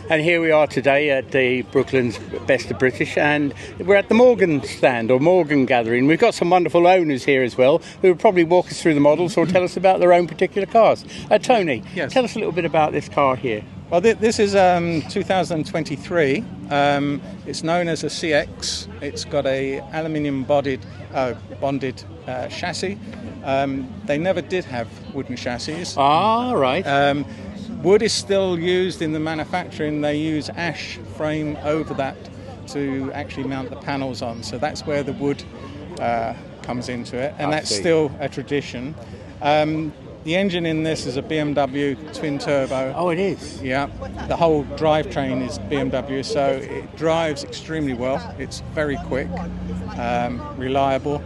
And here we are today at the Brooklands Best of British, and we're at the Morgan stand, or Morgan gathering. We've got some wonderful owners here as well, who will probably walk us through the models or tell us about their own particular cars. Tony, yes. Tell us a little bit about this car here. Well, this is 2023. It's known as a CX. It's got a aluminium bonded chassis. They never did have wooden chassis. Ah, right. Wood is still used in the manufacturing. They use ash frame over that to actually mount the panels on. So that's where the wood comes into it, and that's still a tradition. The engine in this is a BMW twin turbo. Oh, it is? Yeah. The whole drivetrain is BMW, so it drives extremely well. It's very quick, reliable.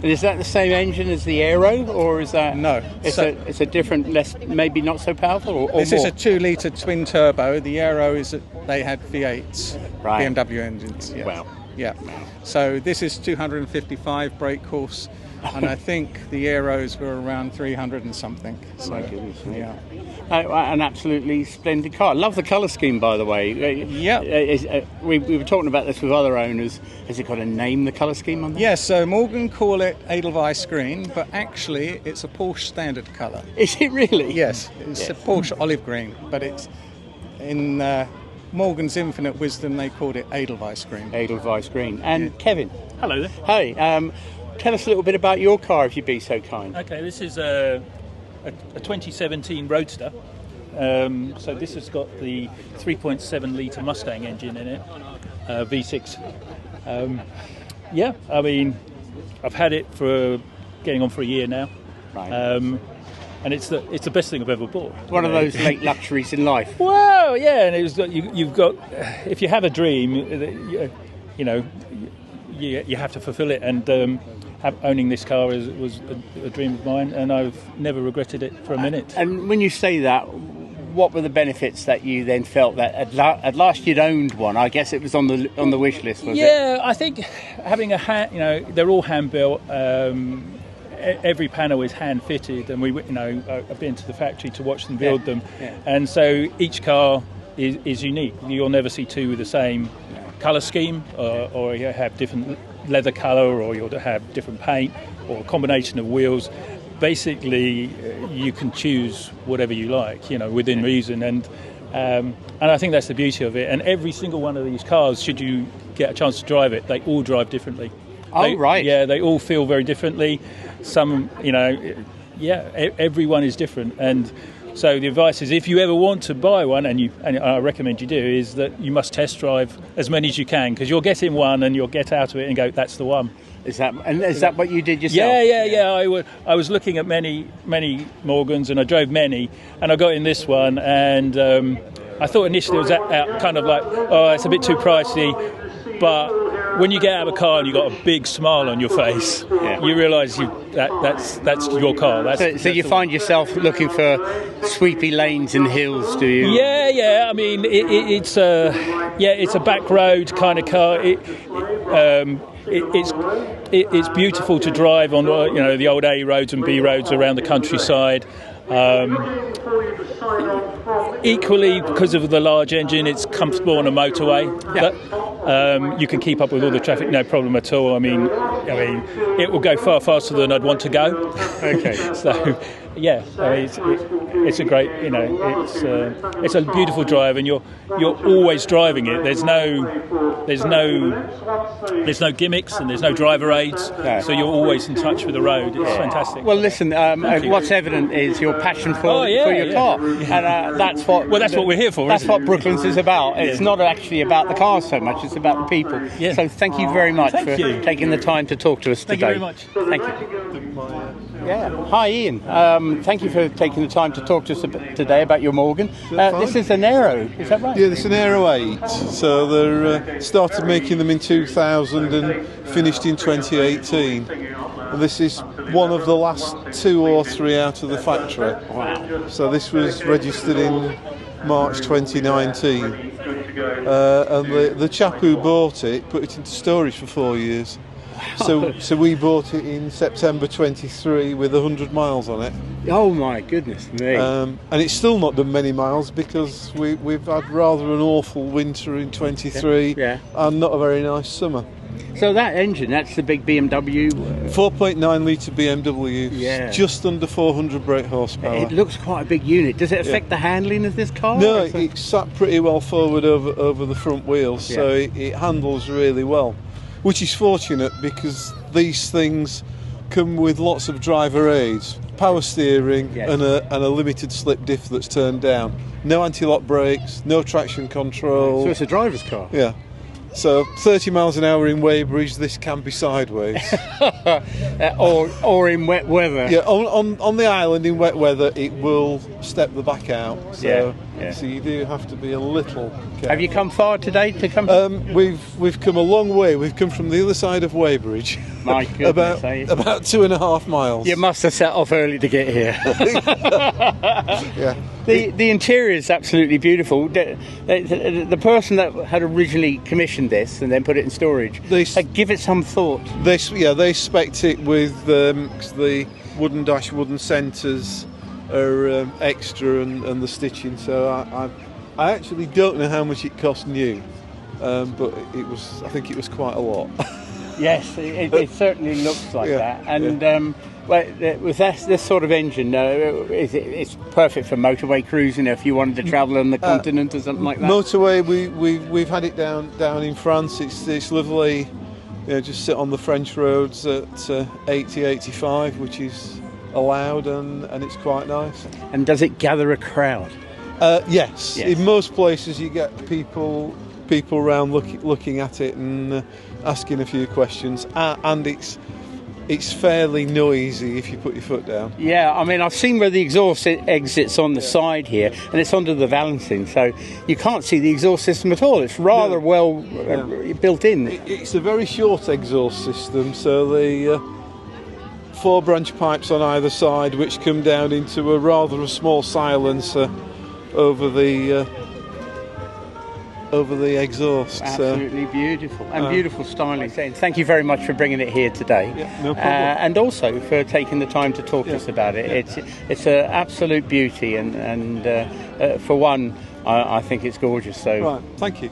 And is that the same engine as the Aero, or is that... No. It's a different, less, maybe not so powerful, or this more? is a 2-litre twin turbo. The Aero they had V8s, right. BMW engines. Yes. Wow. Yeah. So this is 255 brake horse, and I think the Aeros were around 300 and something. So, my goodness. Yeah. An absolutely splendid car. Love the colour scheme, by the way. Yeah. We were talking about this with other owners. Has it got a name, the colour scheme on that? Yes, so Morgan call it Edelweiss green, but actually it's a Porsche standard colour. Is it really? Yes, it's a Porsche olive green, but it's in Morgan's infinite wisdom they called it Edelweiss green. Edelweiss green. And Kevin. Hello there. Hey, tell us a little bit about your car, if you'd be so kind. Okay, this is a 2017 Roadster. So this has got the 3.7 litre Mustang engine in it, V6. Yeah, I mean, I've had it for getting on for a year now. Right. And it's the best thing I've ever bought. One of those late luxuries in life. Well, yeah, and you've got, if you have a dream, you know, you have to fulfil it, and owning this car was a dream of mine, and I've never regretted it for a minute. And when you say that, what were the benefits that you then felt that at last you'd owned one? I guess it was on the wish list, was it? Yeah, I think having they're all hand built. Every panel is hand fitted, and I've been to the factory to watch them build them, and so each car is unique. You'll never see two with the same colour scheme, or you have different leather colour, or you'll have different paint, or a combination of wheels. Basically, you can choose whatever you like, within reason, and I think that's the beauty of it. And every single one of these cars, should you get a chance to drive it, they all drive differently. Right. Yeah, they all feel very differently. Some, everyone is different, and so the advice is, if you ever want to buy one, and I recommend you do, is that you must test drive as many as you can, because you'll get in one and you'll get out of it and go, that's the one. Is that what you did yourself? Yeah. I was looking at many Morgans, and I drove many, and I got in this one, and I thought initially it was kind of like, oh, it's a bit too pricey, but when you get out of a car and you've got a big smile on your face, you realise that's your car. So you find yourself looking for sweepy lanes and hills, do you? Yeah. I mean, it's a back road kind of car. It's beautiful to drive on, the old A roads and B roads around the countryside. Equally, because of the large engine, it's comfortable on a motorway. But you can keep up with all the traffic, no problem at all. I mean, it will go far faster than I'd want to go. Okay. So, yeah, it's a great, it's a beautiful drive, and you're always driving it. There's no gimmicks, and there's no driver aids, so you're always in touch with the road. It's fantastic. Well, listen, what's evident is your passion for your car, and that's what we're here for. That's what Brooklands is about. It's not actually about the cars so much; it's about the people. Yeah. So thank you very much for taking the time to talk to us today. Thank you very much. Thank you. Hi, Ian. Thank you for taking the time to talk to us today about your Morgan. This is an Aero, is that right? Yeah, this is an Aero 8. So they started making them in 2000 and finished in 2018. And this is one of the last 2 or 3 out of the factory. Wow. So this was registered in March 2019. And the chap who bought it put it into storage for 4 years. So we bought it in September 23 with 100 miles on it. Oh my goodness me! And it's still not done many miles because we've had rather an awful winter in 23 and not a very nice summer. So that engine, that's the big BMW. 4.9 litre BMW, just under 400 brake horsepower. It looks quite a big unit. Does it affect the handling of this car? No, it's sat pretty well forward over the front wheels, so it handles really well. Which is fortunate because these things come with lots of driver aids, power steering and a limited slip diff that's turned down. No anti-lock brakes, no traction control. So it's a driver's car? Yeah. So 30 miles an hour in Weybridge, this can be sideways. or in wet weather. Yeah, on the island in wet weather, it will step the back out. So, so you do have to be a little careful. Have you come far today to come? We've come a long way. We've come from the other side of Weybridge. My goodness, about 2.5 miles. You must have set off early to get here. Yeah. The interior is absolutely beautiful. The person that had originally commissioned this and then put it in storage, give it some thought. They spec'd it with the wooden centres are extra and the stitching. So I actually don't know how much it cost new, but I think it was quite a lot. Yes, it certainly looks like that. And with this sort of engine, it's perfect for motorway cruising if you wanted to travel on the continent or something like that. Motorway, we've had it down in France. It's lovely. Just sit on the French roads at 80, 85, which is allowed, and it's quite nice. And does it gather a crowd? Yes. In most places you get people around looking at it and asking a few questions, and it's fairly noisy if you put your foot down. Yeah, I mean, I've seen where the exhaust exits on the side here, and it's under the valencing, so you can't see the exhaust system at all. It's rather well built in. It's a very short exhaust system, so the 4 branch pipes on either side, which come down into a rather small silencer over the exhaust. Absolutely beautiful and beautiful styling. Thank you very much for bringing it here today. No problem. And also for taking the time to talk to us about it. It's an absolute beauty, and for one, I think it's gorgeous. So right, thank you.